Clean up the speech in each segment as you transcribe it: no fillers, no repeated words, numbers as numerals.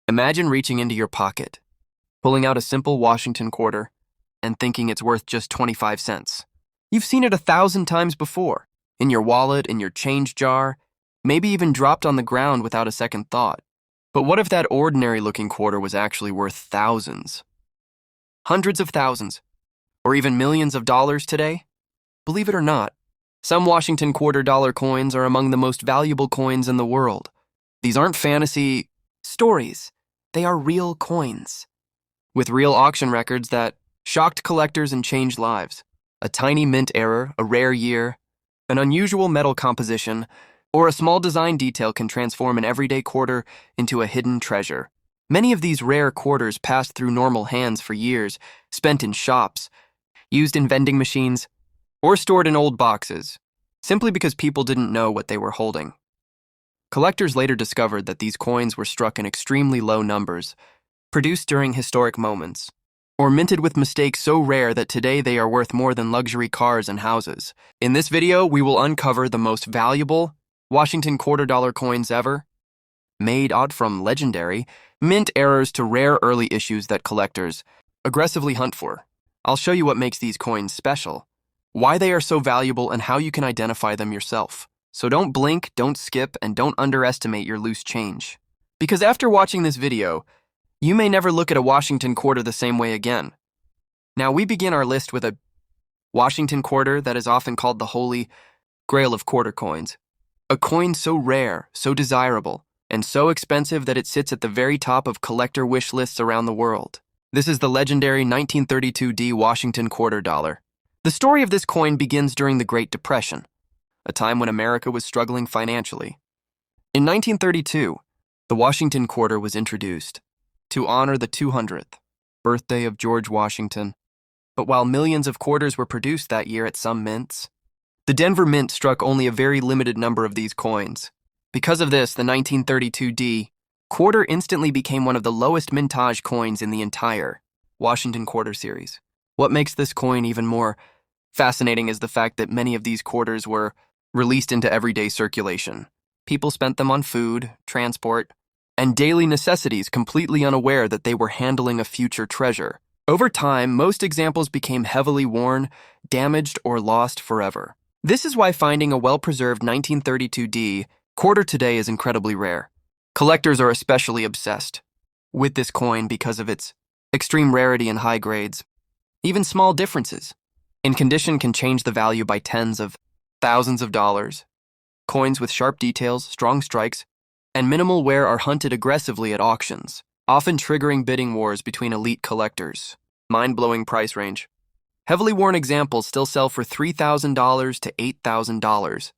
Imagine reaching into your pocket, pulling out a simple Washington quarter, and thinking it's worth just 25 cents. You've seen it 1,000 times before, in your wallet, in your change jar, maybe even dropped on the ground without a second thought. But what if that ordinary-looking quarter was actually worth thousands? Hundreds of thousands, or even millions of dollars today? Believe it or not, some Washington quarter-dollar coins are among the most valuable coins in the world. These aren't fantasy stories. They are real coins, with real auction records that shocked collectors and changed lives. A tiny mint error, a rare year, an unusual metal composition, or a small design detail can transform an everyday quarter into a hidden treasure. Many of these rare quarters passed through normal hands for years, spent in shops, used in vending machines, or stored in old boxes, simply because people didn't know what they were holding. Collectors later discovered that these coins were struck in extremely low numbers, produced during historic moments, or minted with mistakes so rare that today they are worth more than luxury cars and houses. In this video, we will uncover the most valuable Washington quarter-dollar coins ever, made out from legendary mint errors to rare early issues that collectors aggressively hunt for. I'll show you what makes these coins special, why they are so valuable, and how you can identify them yourself. So don't blink, don't skip, and don't underestimate your loose change. Because after watching this video, you may never look at a Washington quarter the same way again. Now, we begin our list with a Washington quarter that is often called the holy grail of quarter coins. A coin so rare, so desirable, and so expensive that it sits at the very top of collector wish lists around the world. This is the legendary 1932D Washington quarter dollar. The story of this coin begins during the Great Depression, a time when America was struggling financially. In 1932, the Washington quarter was introduced to honor the 200th birthday of George Washington. But while millions of quarters were produced that year at some mints, the Denver Mint struck only a very limited number of these coins. Because of this, the 1932D quarter instantly became one of the lowest mintage coins in the entire Washington quarter series. What makes this coin even more fascinating is the fact that many of these quarters were released into everyday circulation. People spent them on food, transport, and daily necessities, completely unaware that they were handling a future treasure. Over time, most examples became heavily worn, damaged, or lost forever. This is why finding a well-preserved 1932D quarter today is incredibly rare. Collectors are especially obsessed with this coin because of its extreme rarity and high grades. Even small differences in condition can change the value by tens of thousands of dollars. Coins with sharp details, strong strikes, and minimal wear are hunted aggressively at auctions, often triggering bidding wars between elite collectors. Mind-blowing price range. Heavily worn examples still sell for $3,000 to $8,000.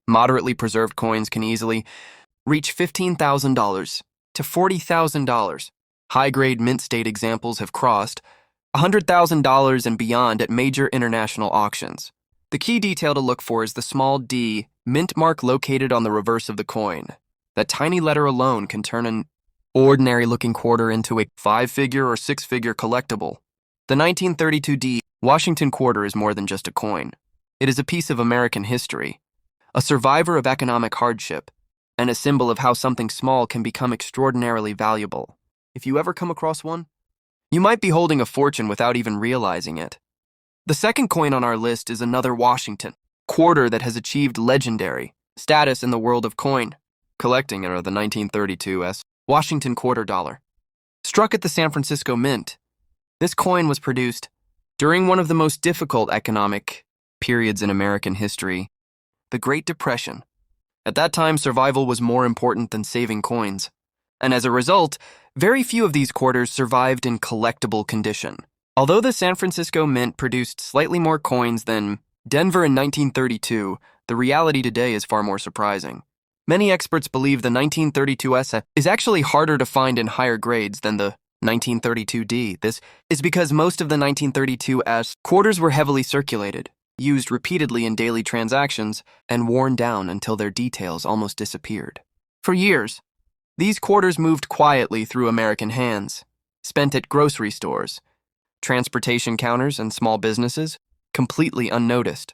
Moderately preserved coins can easily reach $15,000 to $40,000. High-grade mint-state examples have crossed $100,000 and beyond at major international auctions. The key detail to look for is the small D mint mark located on the reverse of the coin. That tiny letter alone can turn an ordinary-looking quarter into a 5-figure or 6-figure collectible. The 1932D Washington quarter is more than just a coin. It is a piece of American history, a survivor of economic hardship, and a symbol of how something small can become extraordinarily valuable. If you ever come across one, you might be holding a fortune without even realizing it. The second coin on our list is another Washington quarter that has achieved legendary status in the world of coin collecting, are the 1932 Washington quarter dollar. Struck at the San Francisco Mint, this coin was produced during one of the most difficult economic periods in American history, the Great Depression. At that time, survival was more important than saving coins, and as a result, very few of these quarters survived in collectible condition. Although the San Francisco Mint produced slightly more coins than Denver in 1932, the reality today is far more surprising. Many experts believe the 1932S is actually harder to find in higher grades than the 1932D. This is because most of the 1932S quarters were heavily circulated, used repeatedly in daily transactions, and worn down until their details almost disappeared. For years, these quarters moved quietly through American hands, spent at grocery stores, transportation counters, and small businesses, completely unnoticed.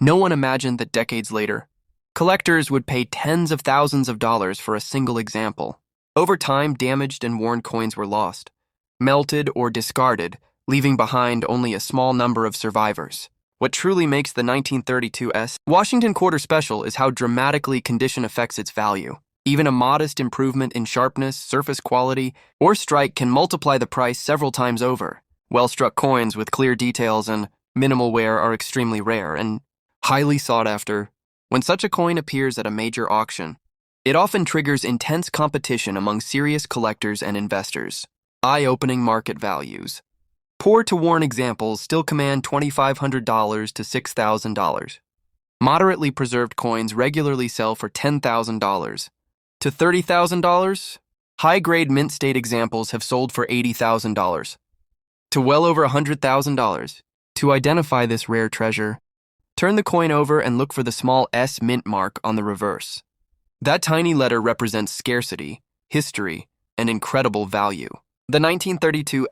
No one imagined that decades later, collectors would pay tens of thousands of dollars for a single example. Over time, damaged and worn coins were lost, melted or discarded, leaving behind only a small number of survivors. What truly makes the 1932 Washington quarter special is how dramatically condition affects its value. Even a modest improvement in sharpness, surface quality, or strike can multiply the price several times over. Well-struck coins with clear details and minimal wear are extremely rare and highly sought after. When such a coin appears at a major auction, it often triggers intense competition among serious collectors and investors. Eye-opening market values. Poor to worn examples still command $2,500 to $6,000. Moderately preserved coins regularly sell for $10,000 to $30,000. High-grade mint state examples have sold for $80,000 to well over $100,000. To identify this rare treasure, turn the coin over and look for the small S mint mark on the reverse. That tiny letter represents scarcity, history, and incredible value. The 1932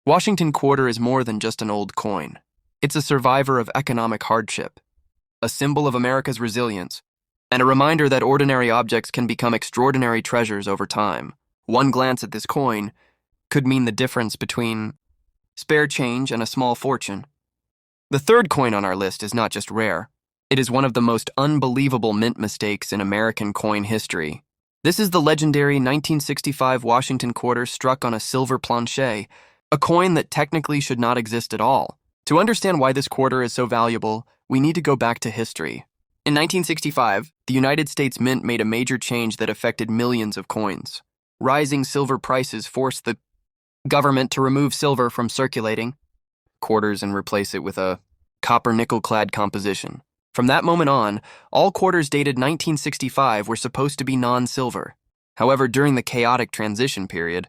Washington quarter is more than just an old coin. It's a survivor of economic hardship, a symbol of America's resilience, and a reminder that ordinary objects can become extraordinary treasures over time. One glance at this coin could mean the difference between spare change and a small fortune. The third coin on our list is not just rare. It is one of the most unbelievable mint mistakes in American coin history. This is the legendary 1965 Washington quarter struck on a silver planche, a coin that technically should not exist at all. To understand why this quarter is so valuable, we need to go back to history. In 1965, the United States Mint made a major change that affected millions of coins. Rising silver prices forced the government to remove silver from circulating quarters and replace it with a copper-nickel-clad composition. From that moment on, all quarters dated 1965 were supposed to be non-silver. However, during the chaotic transition period,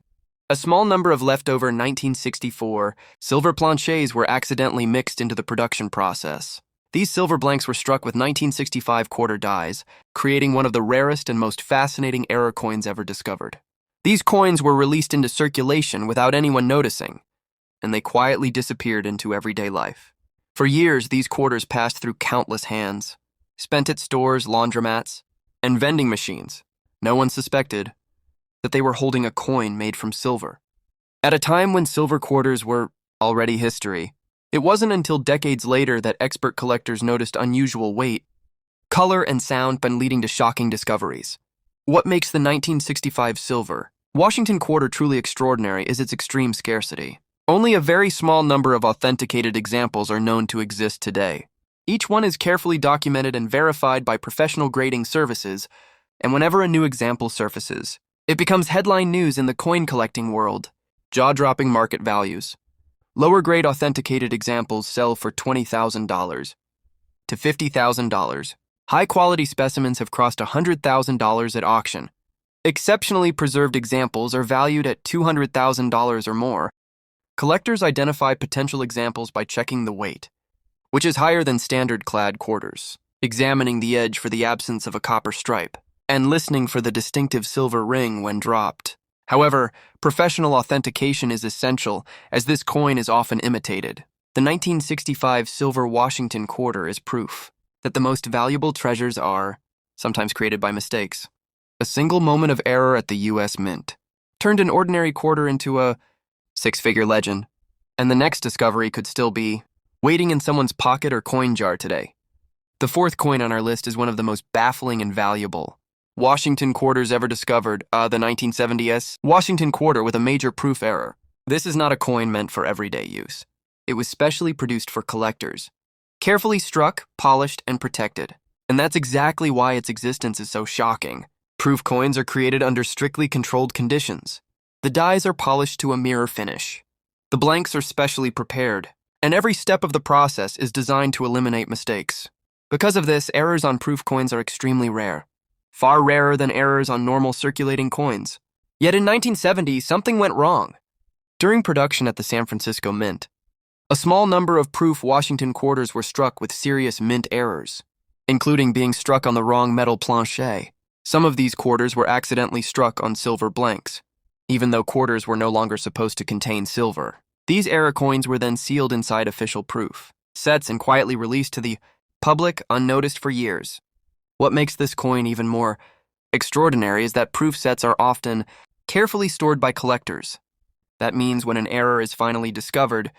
a small number of leftover 1964 silver planches were accidentally mixed into the production process. These silver blanks were struck with 1965 quarter dies, creating one of the rarest and most fascinating error coins ever discovered. These coins were released into circulation without anyone noticing, and they quietly disappeared into everyday life. For years, these quarters passed through countless hands, spent at stores, laundromats, and vending machines. No one suspected that they were holding a coin made from silver. At a time when silver quarters were already history, it wasn't until decades later that expert collectors noticed unusual weight, color, and sound, but leading to shocking discoveries. What makes the 1965 silver Washington quarter truly extraordinary is its extreme scarcity. Only a very small number of authenticated examples are known to exist today. Each one is carefully documented and verified by professional grading services, and whenever a new example surfaces, it becomes headline news in the coin collecting world. Jaw-dropping market values. Lower-grade authenticated examples sell for $20,000 to $50,000. High-quality specimens have crossed $100,000 at auction. Exceptionally preserved examples are valued at $200,000 or more. Collectors identify potential examples by checking the weight, which is higher than standard clad quarters, examining the edge for the absence of a copper stripe, and listening for the distinctive silver ring when dropped. However, professional authentication is essential, as this coin is often imitated. The 1965 silver Washington quarter is proof that the most valuable treasures are sometimes created by mistakes. A single moment of error at the U.S. Mint turned an ordinary quarter into a six-figure legend, and the next discovery could still be waiting in someone's pocket or coin jar today. The fourth coin on our list is one of the most baffling and valuable Washington quarters ever discovered, the 1970s Washington quarter with a major proof error. This is not a coin meant for everyday use. It was specially produced for collectors, carefully struck, polished, and protected. And that's exactly why its existence is so shocking. Proof coins are created under strictly controlled conditions. The dies are polished to a mirror finish. The blanks are specially prepared, and every step of the process is designed to eliminate mistakes. Because of this, errors on proof coins are extremely rare, far rarer than errors on normal circulating coins. Yet in 1970, something went wrong. During production at the San Francisco Mint, a small number of proof Washington quarters were struck with serious mint errors, including being struck on the wrong metal planche. Some of these quarters were accidentally struck on silver blanks, even though quarters were no longer supposed to contain silver. These error coins were then sealed inside official proof sets and quietly released to the public unnoticed for years. What makes this coin even more extraordinary is that proof sets are often carefully stored by collectors. That means when an error is finally discovered,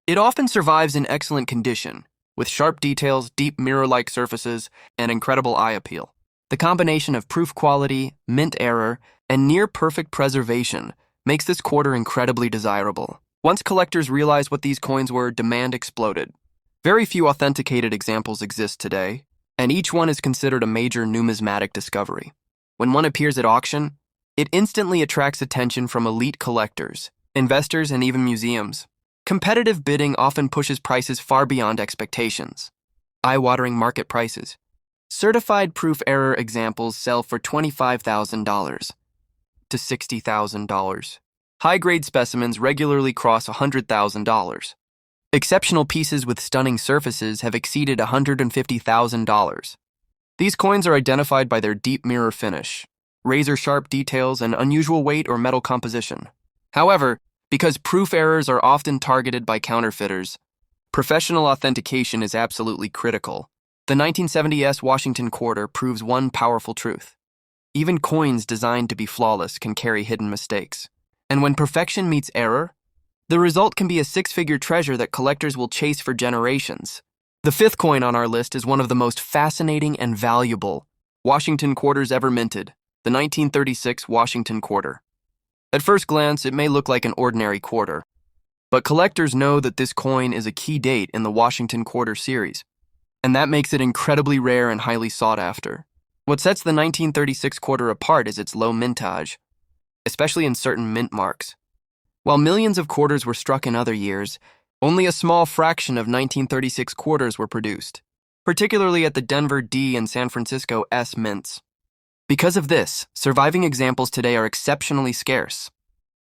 it often survives in excellent condition, with sharp details, deep mirror-like surfaces, and incredible eye appeal. The combination of proof quality, mint error, and near-perfect preservation makes this quarter incredibly desirable. Once collectors realized what these coins were, demand exploded. Very few authenticated examples exist today, and each one is considered a major numismatic discovery. When one appears at auction, it instantly attracts attention from elite collectors, investors, and even museums. Competitive bidding often pushes prices far beyond expectations. Eye-watering market prices. Certified proof error examples sell for $25,000 to $60,000. High-grade specimens regularly cross $100,000. Exceptional pieces with stunning surfaces have exceeded $150,000. These coins are identified by their deep mirror finish, razor-sharp details, and unusual weight or metal composition. However, because proof errors are often targeted by counterfeiters, professional authentication is absolutely critical. The 1970s Washington quarter proves one powerful truth. Even coins designed to be flawless can carry hidden mistakes. And when perfection meets error, the result can be a six-figure treasure that collectors will chase for generations. The fifth coin on our list is one of the most fascinating and valuable Washington quarters ever minted, the 1936 Washington quarter. At first glance, it may look like an ordinary quarter, but collectors know that this coin is a key date in the Washington quarter series, and that makes it incredibly rare and highly sought after. What sets the 1936 quarter apart is its low mintage, especially in certain mint marks. While millions of quarters were struck in other years, only a small fraction of 1936 quarters were produced, particularly at the Denver D and San Francisco S mints. Because of this, surviving examples today are exceptionally scarce,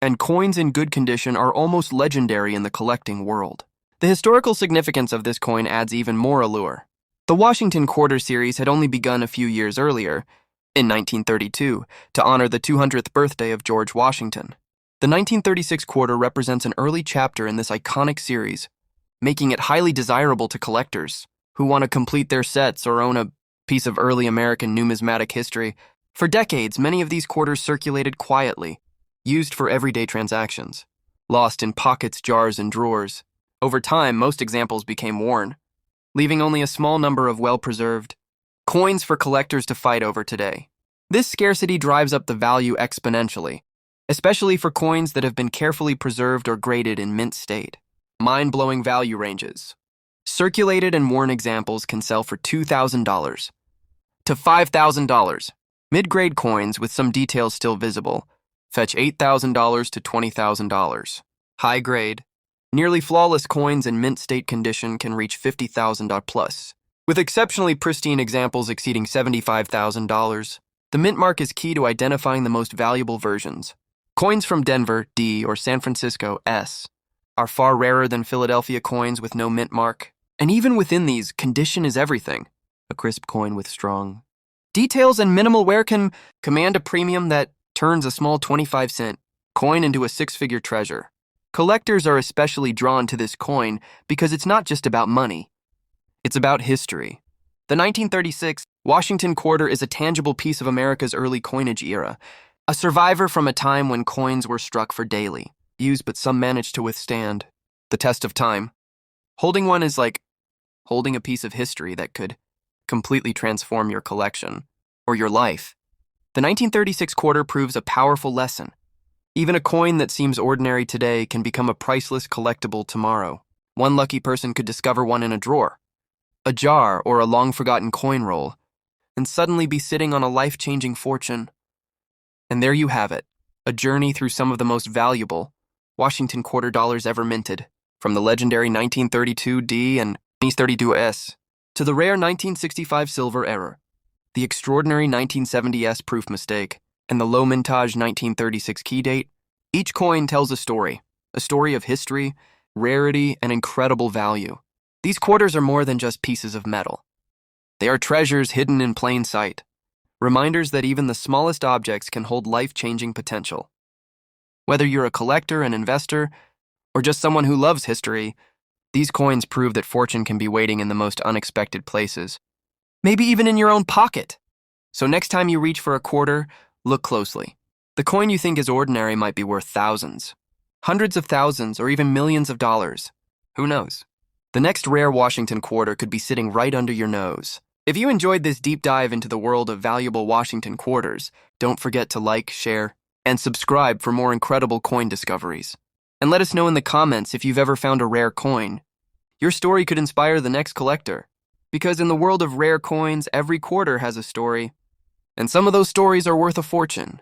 and coins in good condition are almost legendary in the collecting world. The historical significance of this coin adds even more allure. The Washington quarter series had only begun a few years earlier, in 1932, to honor the 200th birthday of George Washington. The 1936 quarter represents an early chapter in this iconic series, making it highly desirable to collectors who want to complete their sets or own a piece of early American numismatic history. For decades, many of these quarters circulated quietly, used for everyday transactions, lost in pockets, jars, and drawers. Over time, most examples became worn, leaving only a small number of well-preserved coins for collectors to fight over today. This scarcity drives up the value exponentially, especially for coins that have been carefully preserved or graded in mint state. Mind-blowing value ranges. Circulated and worn examples can sell for $2,000 to $5,000. Mid-grade coins with some details still visible fetch $8,000 to $20,000. High-grade, nearly flawless coins in mint state condition can reach $50,000 plus, with exceptionally pristine examples exceeding $75,000. The mint mark is key to identifying the most valuable versions. Coins from Denver D or San Francisco S are far rarer than Philadelphia coins with no mint mark. And even within these, condition is everything. A crisp coin with strong details and minimal wear can command a premium that turns a small 25-cent coin into a six-figure treasure. Collectors are especially drawn to this coin because it's not just about money. It's about history. The 1936 Washington quarter is a tangible piece of America's early coinage era, a survivor from a time when coins were struck for daily use, but some managed to withstand the test of time. Holding one is like holding a piece of history that could completely transform your collection or your life. The 1936 quarter proves a powerful lesson. Even a coin that seems ordinary today can become a priceless collectible tomorrow. One lucky person could discover one in a drawer, a jar, or a long-forgotten coin roll, and suddenly be sitting on a life-changing fortune. And there you have it, a journey through some of the most valuable Washington quarter dollars ever minted, from the legendary 1932 D and 1932 S to the rare 1965 silver error, the extraordinary 1970 S proof mistake, and the low-mintage 1936 key date. Each coin tells a story of history, rarity, and incredible value. These quarters are more than just pieces of metal. They are treasures hidden in plain sight, reminders that even the smallest objects can hold life-changing potential. Whether you're a collector, an investor, or just someone who loves history, these coins prove that fortune can be waiting in the most unexpected places, maybe even in your own pocket. So next time you reach for a quarter, look closely. The coin you think is ordinary might be worth thousands, hundreds of thousands, or even millions of dollars. Who knows? The next rare Washington quarter could be sitting right under your nose. If you enjoyed this deep dive into the world of valuable Washington quarters, don't forget to like, share, and subscribe for more incredible coin discoveries. And let us know in the comments if you've ever found a rare coin. Your story could inspire the next collector. Because in the world of rare coins, every quarter has a story. And some of those stories are worth a fortune.